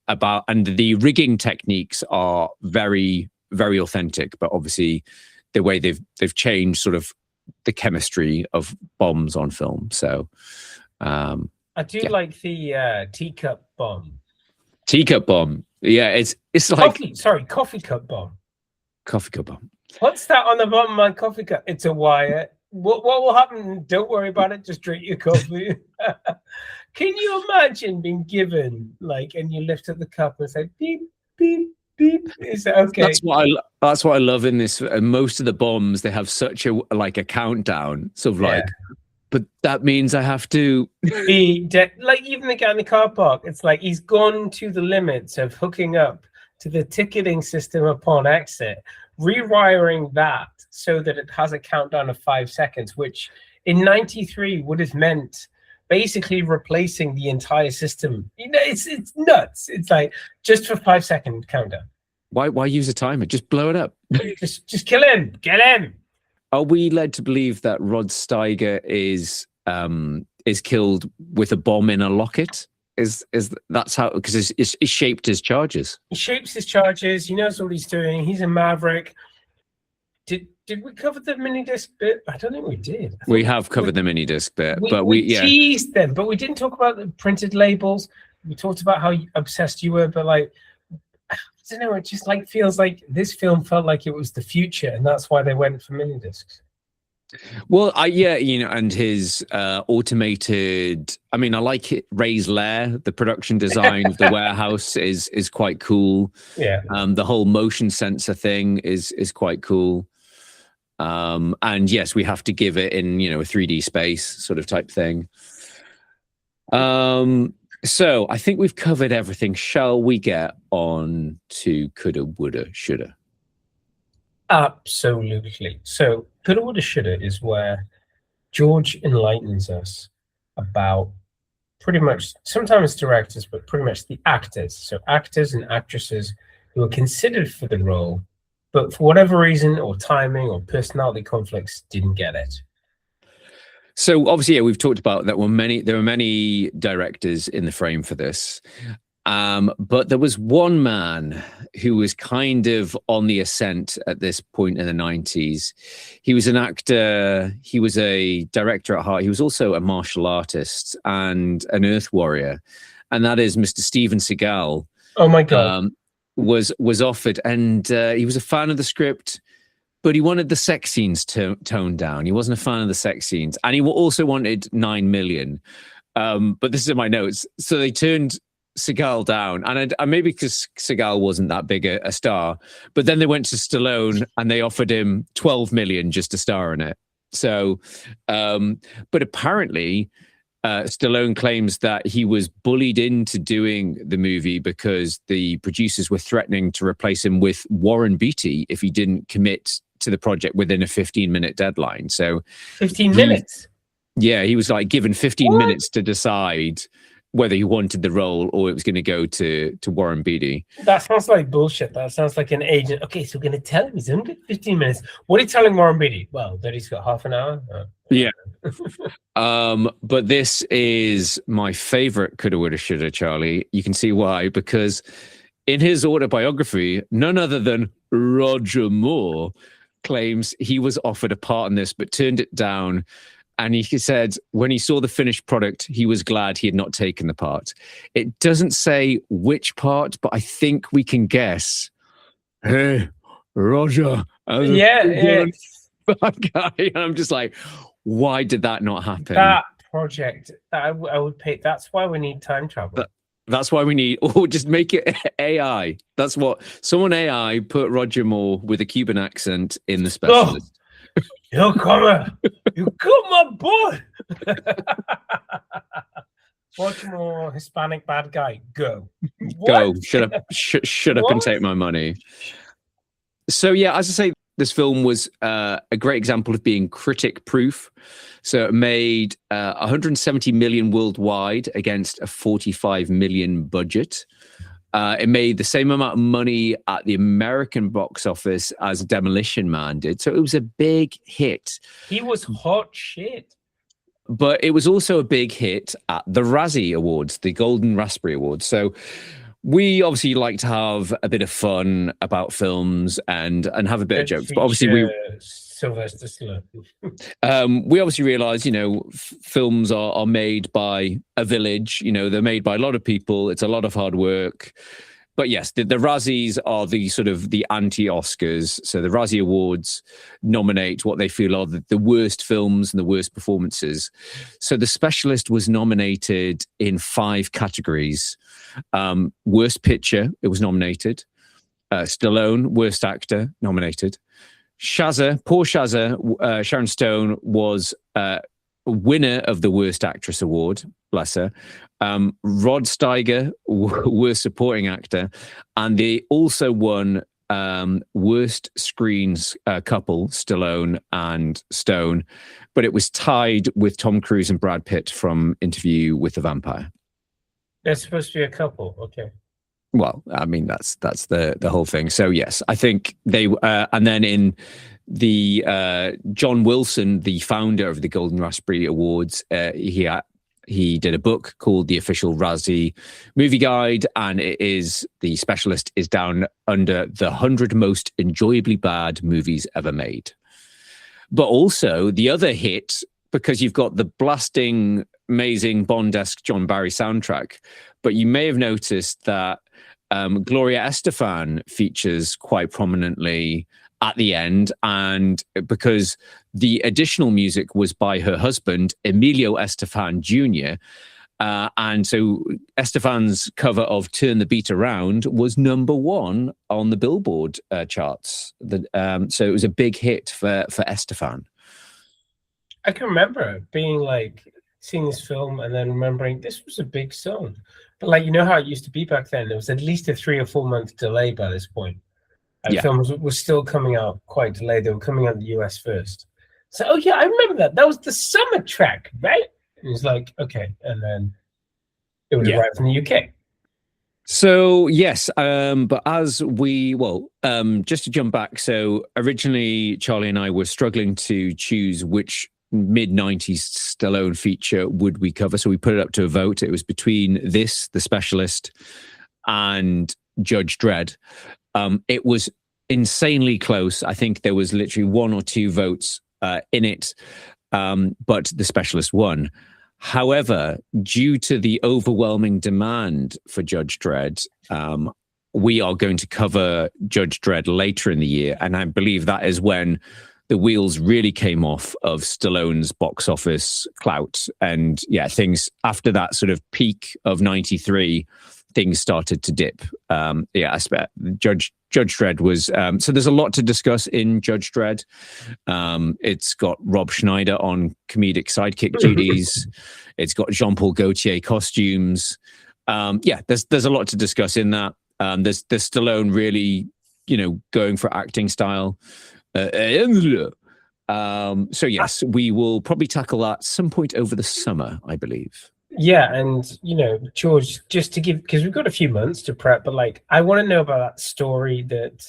Speaker 7: and the rigging techniques are very, very authentic, but obviously the way they've changed sort of the chemistry of bombs on film. So
Speaker 6: I do like the teacup bomb.
Speaker 7: Teacup bomb. Yeah, it's like
Speaker 6: coffee cup bomb.
Speaker 7: Coffee cup bomb.
Speaker 6: What's that on the bottom of my coffee cup? It's a wire. What will happen? Don't worry about it. Just drink your coffee. Can you imagine being given and you lift up the cup and say beep beep beep? Is that okay?
Speaker 7: That's what I love in this. Most of the bombs, they have such a countdown, sort of but that means I have to
Speaker 6: be even the guy in the car park. It's like he's gone to the limits of hooking up to the ticketing system upon exit, rewiring that so that it has a countdown of 5 seconds, which in 93 would have meant basically replacing the entire system. It's nuts. It's like just for 5 second countdown.
Speaker 7: Why use a timer? Just blow it up.
Speaker 6: just kill him. Get him.
Speaker 7: Are we led to believe that Rod Steiger is killed with a bomb in a locket? Is that's how, because it's shaped his charges.
Speaker 6: He shapes his charges. He knows what he's doing. He's a maverick. Did we cover the mini disc bit? I don't think we did.
Speaker 7: We have covered the mini disc bit, but we
Speaker 6: teased them, but we didn't talk about the printed labels. We talked about how obsessed you were, but I don't know. It just feels like this film felt like it was the future, and that's why they went for mini discs.
Speaker 7: Well, and his automated. I mean, I like it. Ray's lair, the production design of the warehouse is quite cool.
Speaker 6: Yeah.
Speaker 7: The whole motion sensor thing is quite cool. And yes, we have to give it in a 3D space sort of type thing. So I think we've covered everything. Shall we get on to coulda, woulda, shoulda?
Speaker 6: Absolutely. So coulda, woulda, shoulda is where George enlightens us about pretty much, sometimes directors, but pretty much the actors. So actors and actresses who are considered for the role, but for whatever reason or timing or personality conflicts didn't get it.
Speaker 7: So obviously, we've talked about that. There were many directors in the frame for this, but there was one man who was kind of on the ascent at this point in the 90s. He was an actor. He was a director at heart. He was also a martial artist and an earth warrior. and that is Mr. Steven Seagal.
Speaker 6: Oh my God.
Speaker 7: Was offered, and he was a fan of the script, but he wanted the sex scenes toned down. He wasn't a fan of the sex scenes, and he also wanted 9 million. But this is in my notes. So they turned Seagal down, and maybe because Seagal wasn't that big a star, but then they went to Stallone and they offered him 12 million just to star in it. So, but apparently, Stallone claims that he was bullied into doing the movie because the producers were threatening to replace him with Warren Beatty if he didn't commit to the project within a 15-minute deadline. So
Speaker 6: 15 minutes?
Speaker 7: Yeah, he was like given 15 minutes to decide whether he wanted the role or it was going to go to Warren Beatty.
Speaker 6: That sounds like bullshit. That sounds like an agent. Okay, so we're going to tell him he's under 15 minutes. What are you telling Warren Beatty? Well, that he's got half an hour.
Speaker 7: Yeah. But this is my favorite coulda, woulda, shoulda, Charlie. You can see why, because in his autobiography, none other than Roger Moore claims he was offered a part in this, but turned it down. And he said when he saw the finished product, he was glad he had not taken the part. It doesn't say which part, but I think we can guess. Hey, Roger.
Speaker 6: Yeah.
Speaker 7: That guy. And I'm just like, why did that not happen?
Speaker 6: That project, I would pay. That's why we need time travel.
Speaker 7: That's why we need, just make it AI. That's what someone AI put Roger Moore with a Cuban accent in The Specialist.
Speaker 6: You come on board. Watch more Hispanic bad guy. Go.
Speaker 7: Go. Shut up and take my money. So yeah, as I say, this film was a great example of being critic proof. So it made 170 million worldwide against a 45 million budget. It made the same amount of money at the American box office as Demolition Man did. So it was a big hit.
Speaker 6: He was hot shit.
Speaker 7: But it was also a big hit at the Razzie Awards, the Golden Raspberry Awards. So we obviously like to have a bit of fun about films and have a bit of jokes. But obviously
Speaker 6: Sylvester Stallone.
Speaker 7: We obviously realize, films are made by a village. They're made by a lot of people. It's a lot of hard work. But yes, the Razzies are the sort of the anti-Oscars. So the Razzie Awards nominate what they feel are the worst films and the worst performances. So The Specialist was nominated in 5 categories. Worst Picture, it was nominated. Stallone, Worst Actor, nominated. Poor Shazza, Sharon Stone was winner of the Worst Actress Award, bless her. Rod Steiger, Worst Supporting Actor, and they also won Worst Screens Couple, Stallone and Stone, but it was tied with Tom Cruise and Brad Pitt from Interview with the Vampire.
Speaker 6: They're supposed to be a couple, okay.
Speaker 7: Well, I mean, that's the whole thing. So yes, I think they and then in the John Wilson, the founder of the Golden Raspberry Awards, he did a book called The Official Razzie Movie Guide, and The Specialist is down under the 100 most enjoyably bad movies ever made. But also the other hit, because you've got the blasting, amazing Bond-esque John Barry soundtrack, but you may have noticed that Gloria Estefan features quite prominently at the end, and because the additional music was by her husband, Emilio Estefan Jr., and so Estefan's cover of Turn the Beat Around was #1 on the Billboard charts. So it was a big hit for Estefan.
Speaker 6: I can remember being like, seeing this film and then remembering this was a big song. But like, how it used to be back then, there was at least a 3 or 4 month delay by this point. And films were still coming out quite delayed. They were coming out in the US first. So, oh yeah, I remember that. That was the summer track, right? And it was like, okay. And then it would arrive from the UK.
Speaker 7: So, yes, but just to jump back. So originally, Charlie and I were struggling to choose which mid-90s Stallone feature would we cover. So we put it up to a vote. It was between this, The Specialist, and Judge Dredd. It was insanely close. I think there was literally 1 or 2 votes in it, but The Specialist won. However, due to the overwhelming demand for Judge Dredd, we are going to cover Judge Dredd later in the year. And I believe that is when the wheels really came off of Stallone's box office clout. And yeah, things after that sort of peak of 93, things started to dip. I expect Judge Dredd was... so there's a lot to discuss in Judge Dredd. It's got Rob Schneider on comedic sidekick duties. It's got Jean-Paul Gaultier costumes. There's a lot to discuss in that. There's Stallone really, going for acting style. So yes, we will probably tackle that some point over the summer, I believe.
Speaker 6: Yeah, and George, just to give, because we've got a few months to prep, but I want to know about that story that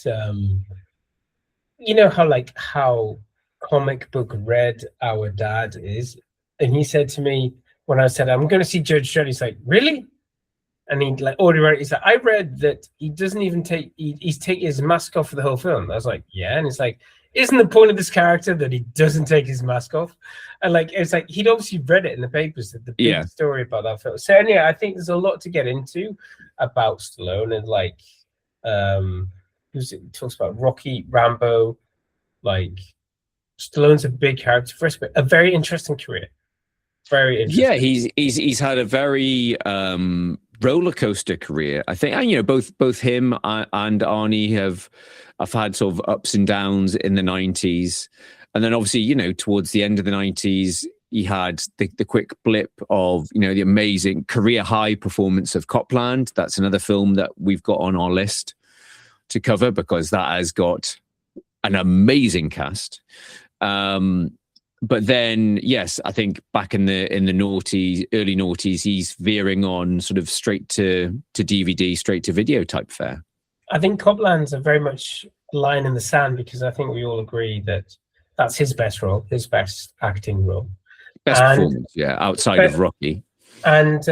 Speaker 6: how comic book read our dad is, and he said to me when I said I'm going to see Judge Dredd, he's like, really? And he already read it. He's like, I read that he doesn't even he's taking his mask off for the whole film. I was like, yeah, and it's like, isn't the point of this character that he doesn't take his mask off? And it's like he'd obviously read it in the papers, that the big story about that film. So anyway, I think there's a lot to get into about Stallone, and he talks about Rocky, Rambo. Stallone's a big character for us, but a very interesting career. Very interesting.
Speaker 7: Yeah, he's had a very roller coaster career, I think. And both him and Arnie have had sort of ups and downs in the 90s, and then obviously towards the end of the 90s he had the quick blip of the amazing career high performance of Copland. That's another film that we've got on our list to cover because that has got an amazing cast. But then, yes, I think back in the noughties, early noughties, he's veering on sort of straight to DVD, straight to video type fare.
Speaker 6: I think Copland's a very much line in the sand, because I think we all agree that that's his best role, his best acting role.
Speaker 7: Best performance, outside of Rocky.
Speaker 6: And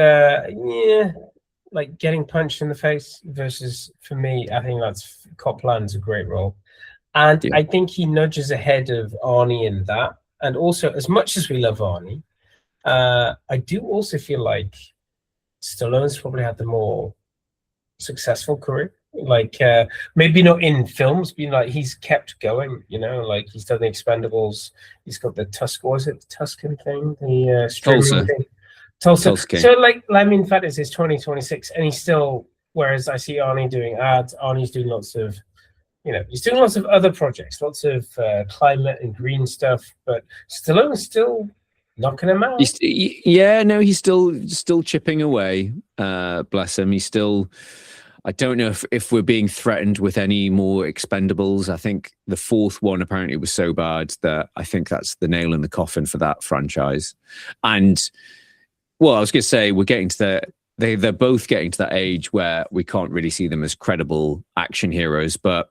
Speaker 6: getting punched in the face versus, for me, I think that's Copland's a great role. And I think he nudges ahead of Arnie in that. And also, as much as we love Arnie, I do also feel like Stallone's probably had the more successful career. Maybe not in films, but he's kept going. He's done the Expendables. He's got the Tuscan thing, the streaming thing. Tulsa. So, in fact, it's his 2026, and he's still. Whereas I see Arnie doing ads, Arnie's doing lots of. He's doing lots of other projects, lots of climate and green stuff, but Stallone's still knocking him out.
Speaker 7: He's still chipping away. Bless him. He's still. I don't know if we're being threatened with any more Expendables. I think the fourth one apparently was so bad that I think that's the nail in the coffin for that franchise. And I was going to say we're getting to they're both getting to that age where we can't really see them as credible action heroes. But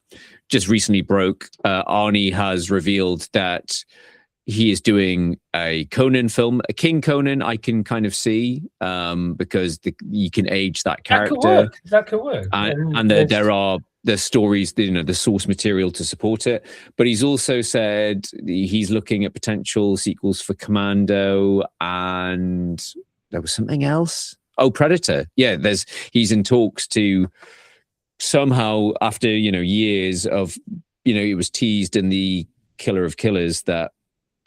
Speaker 7: just recently broke, Arnie has revealed that he is doing a Conan film, a King Conan. I can kind of see because you can age that character.
Speaker 6: That could work.
Speaker 7: And there are the stories, the source material to support it. But he's also said he's looking at potential sequels for Commando, and there was something else. Oh, Predator. Yeah, he's in talks to somehow, after years of it was teased in the Killer of Killers that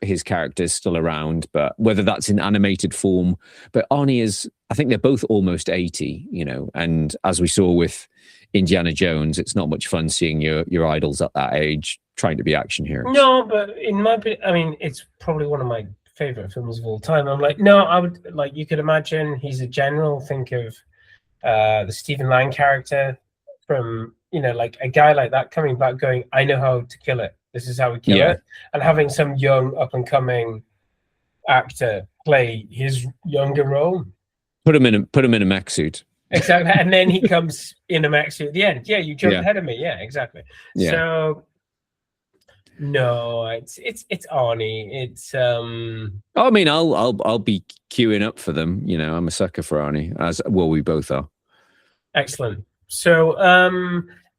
Speaker 7: his character is still around, but whether that's in animated form. But Arnie is, I think they're both almost 80, and as we saw with Indiana Jones, it's not much fun seeing your idols at that age trying to be action heroes.
Speaker 6: No, but in my opinion, it's probably one of my favorite films of all time. I'm I would you could imagine he's a general. Think of the Stephen Lang character from a guy like that coming back going, I know how to kill it. This is how we kill it. And having some young up and coming actor play his younger role.
Speaker 7: Put him in a mech suit.
Speaker 6: Exactly. And then he comes in a mech suit at the end. Yeah, you jumped ahead of me. Yeah, exactly. Yeah. So no, it's Arnie. It's
Speaker 7: I mean, I'll be queuing up for them. I'm a sucker for Arnie, as well we both are.
Speaker 6: Excellent. So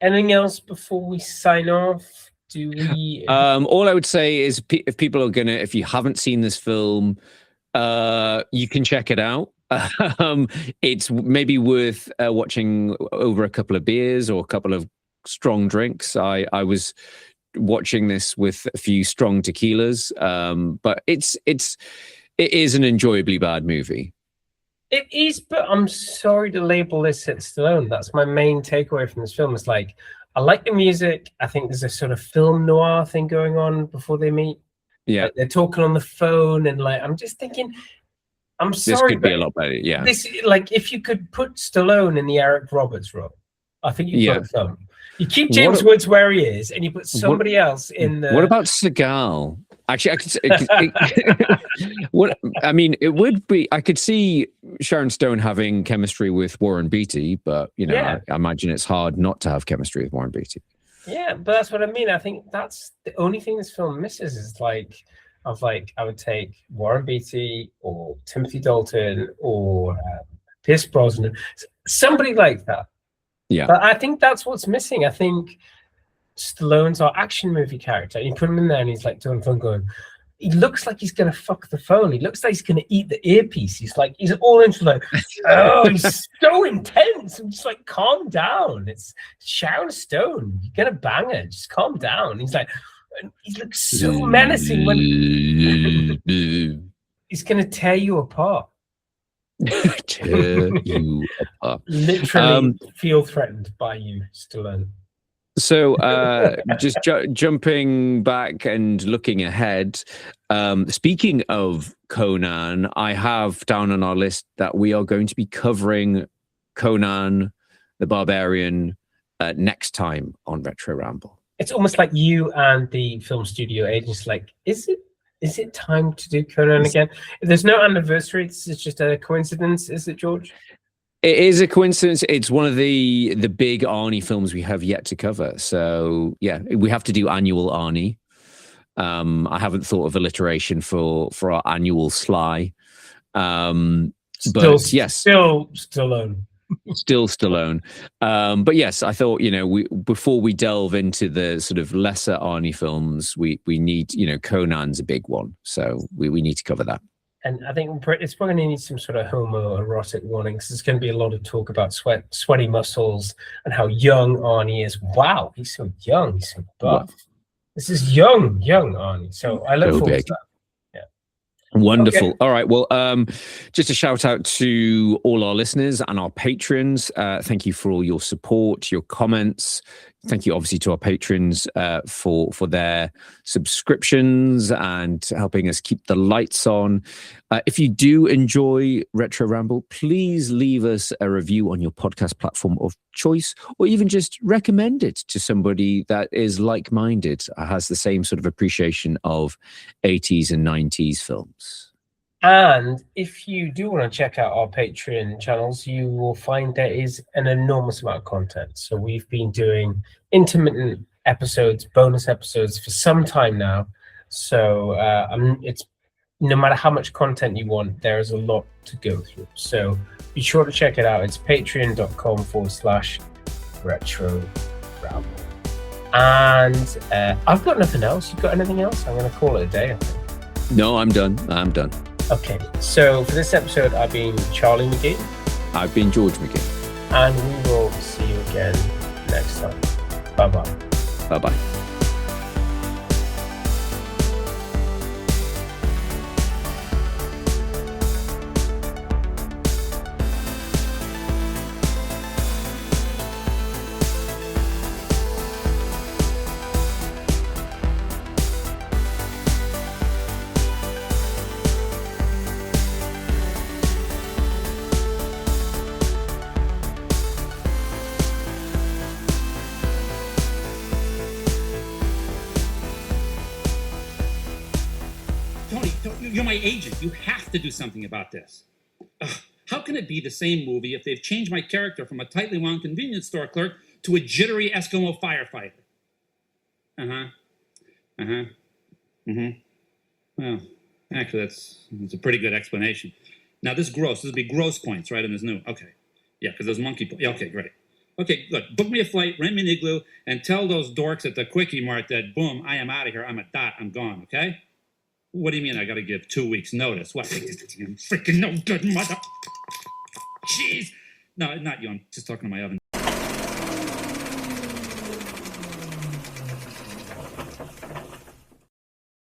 Speaker 6: anything else before we sign off? Do we
Speaker 7: all I would say is if people are if you haven't seen this film, You can check it out. It's maybe worth watching over a couple of beers or a couple of strong drinks. I was watching this with a few strong tequilas, but it is an enjoyably bad movie.
Speaker 6: It is, but I'm sorry to label this at Stallone. That's my main takeaway from this film. It's like, I like the music. I think there's a sort of film noir thing going on before they meet.
Speaker 7: Yeah,
Speaker 6: like they're talking on the phone, and like I'm just thinking, I'm sorry,
Speaker 7: this could be a lot better. Yeah,
Speaker 6: this, like, if you could put Stallone in the Eric Roberts role, I think you've got a film. You keep James Woods where he is, and you put somebody else in the.
Speaker 7: What about Seagal? Actually, what I mean, it would be. I could see Sharon Stone having chemistry with Warren Beatty, but I imagine it's hard not to have chemistry with Warren Beatty.
Speaker 6: Yeah, but that's what I mean. I think that's the only thing this film misses is I would take Warren Beatty or Timothy Dalton or Pierce Brosnan, somebody like that.
Speaker 7: Yeah,
Speaker 6: but I think that's what's missing. I think Stallone's our action movie character. You put him in there, and he's like doing phone going. He looks like he's gonna fuck the phone. He looks like he's gonna eat the earpiece. He's all into like, oh, he's so intense. I'm just like, calm down. It's Sharon Stone. You're gonna bang her. Just calm down. He's like, he looks so menacing when he's gonna tear you apart.
Speaker 7: Tear you apart.
Speaker 6: Literally feel threatened by you, Stallone.
Speaker 7: So just jumping back and looking ahead, speaking of Conan, I have down on our list that we are going to be covering Conan the Barbarian next time on Retro Ramble.
Speaker 6: It's almost like you and the film studio agents like, is it time to do Conan again? There's no anniversary. It's just a coincidence, is it, George?
Speaker 7: It is a coincidence. It's one of the big Arnie films we have yet to cover. So yeah, we have to do annual Arnie. I haven't thought of alliteration for our annual Sly. But yes,
Speaker 6: still Stallone.
Speaker 7: Still Stallone. But yes, I thought, before we delve into the sort of lesser Arnie films, we need, Conan's a big one. So we need to cover that.
Speaker 6: And I think it's probably going to need some sort of homoerotic warning, because there's going to be a lot of talk about sweaty muscles and how young Arnie is. Wow, he's so young. He's so buff. This is young Arnie. So I look forward to that.
Speaker 7: Wonderful.
Speaker 6: Okay.
Speaker 7: All right. Well, just a shout out to all our listeners and our patrons. Thank you for all your support, your comments. Thank you, obviously, to our patrons for their subscriptions and helping us keep the lights on. If you do enjoy Retro Ramble, please leave us a review on your podcast platform of choice, or even just recommend it to somebody that is like-minded, has the same sort of appreciation of 80s and 90s films.
Speaker 6: And if you do want to check out our Patreon channels, you will find there is an enormous amount of content. So we've been doing intermittent episodes, bonus episodes for some time now. So it's no matter how much content you want, there is a lot to go through. So be sure to check it out. It's patreon.com/retro ramble. And I've got nothing else. You got anything else? I'm going to call it a day, I think.
Speaker 7: No, I'm done.
Speaker 6: Okay, so for this episode, I've been Charlie McGee.
Speaker 7: I've been George McGee.
Speaker 6: And we will see you again next time. Bye-bye.
Speaker 7: Bye-bye.
Speaker 12: You're my agent. You have to do something about this. How can it be the same movie if they've changed my character from a tightly wound convenience store clerk to a jittery Eskimo firefighter? Well, actually, that's a pretty good explanation. Now, this will be gross points, right, in this new. Okay. Yeah, because those monkey points. Yeah, okay, great. Okay, good. Book me a flight, rent me an igloo, and tell those dorks at the Quickie Mart that, boom, I am out of here. I'm a dot. I'm gone, okay? What do you mean I got to give 2 weeks notice? What? Freaking no good mother. Jeez. No, not you. I'm just talking to my oven.